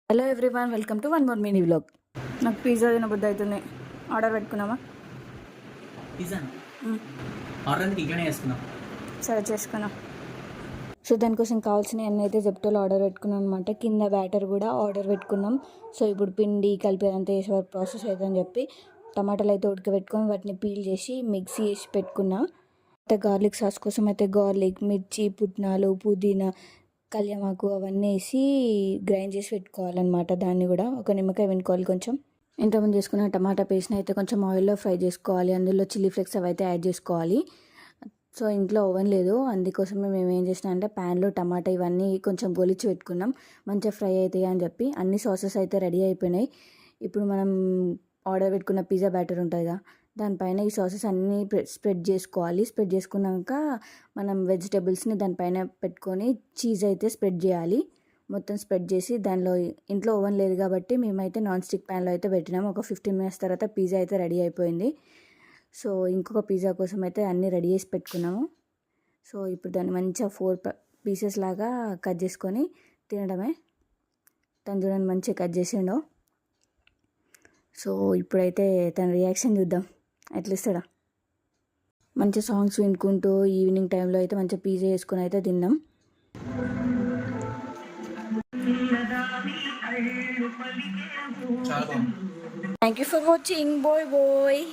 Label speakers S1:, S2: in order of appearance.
S1: Hello everyone, welcome to one more mini vlog. నాకు pizza తినబుద్ధి అవుతుంది. ఆర్డర్ పెట్టుకున్నామా?
S2: పిజ్జా ఆర్డర్ ఇంట్లోనే చేసుకున్నాం.
S1: సరే చేసుకున్నాం. సో దానికోసం కావాల్సినవి అన్నీ అయితే జెప్టోలో ఆర్డర్ పెట్టుకున్నాం అనమాట. కింద బ్యాటర్ కూడా ఆర్డర్ పెట్టుకున్నాం. సో ఇప్పుడు పిండి కలిపి అంతా చేసే వరకు ప్రాసెస్ అవుతుందని చెప్పి టమాటాలు అయితే ఉడకబెట్టుకొని వాటిని పీల్ చేసి మిక్సీ చేసి పెట్టుకున్నా. అయితే గార్లిక్ సాస్ కోసం అయితే గార్లిక్, మిర్చి, పుట్నాలు, పుదీనా, కళ్యామాకు అవన్నీ వేసి గ్రైండ్ చేసి పెట్టుకోవాలన్నమాట. దాన్ని కూడా ఒక నిమ్మకాయ వెనుకోవాలి కొంచెం. ఇంతకుముందు చేసుకున్న టమాటా పేస్ట్ని అయితే కొంచెం ఆయిల్లో ఫ్రై చేసుకోవాలి. అందులో చిల్లీ ఫ్లేక్స్ అవి అయితే యాడ్ చేసుకోవాలి. సో ఇంట్లో ఓవెన్ లేదు, అందుకోసమే మేము ఏం చేసినా అంటే ప్యాన్లో టమాటా ఇవన్నీ కొంచెం గొలిచి పెట్టుకున్నాం, మంచిగా ఫ్రై అవుతాయి అని చెప్పి. అన్ని సాసెస్ అయితే రెడీ అయిపోయినాయి. ఇప్పుడు మనం ఆర్డర్ పెట్టుకున్న పిజ్జా బ్యాటర్ ఉంటుందిగా, దానిపైన ఈ సాసెస్ అన్నీ స్ప్రెడ్ చేసుకోవాలి. స్ప్రెడ్ చేసుకున్నాక మనం వెజిటేబుల్స్ని దానిపైన పెట్టుకొని చీజ్ అయితే స్ప్రెడ్ చేయాలి. మొత్తం స్ప్రెడ్ చేసి దానిలో ఇంట్లో ఓవెన్ లేదు కాబట్టి మేమైతే నాన్ స్టిక్ ప్యాన్లో అయితే పెట్టినాము. ఒక 15 minutes తర్వాత పిజ్జా అయితే రెడీ అయిపోయింది. సో ఇంకొక పిజ్జా కోసం అయితే అన్నీ రెడీ చేసి పెట్టుకున్నాము. సో ఇప్పుడు దాన్ని మంచిగా 4 pieces లాగా కట్ చేసుకొని తినడమే. తను చూడండి మంచిగా కట్ చేసిండో. సో ఇప్పుడైతే తన రియాక్షన్ చూద్దాం, ఎట్లా ఇస్తాడా. మంచి సాంగ్స్ వినుకుంటూ ఈవినింగ్ టైంలో అయితే మంచిగా పిజ్జా చేసుకొని అయితే తిన్నాం. Thank you for watching. Bye bye.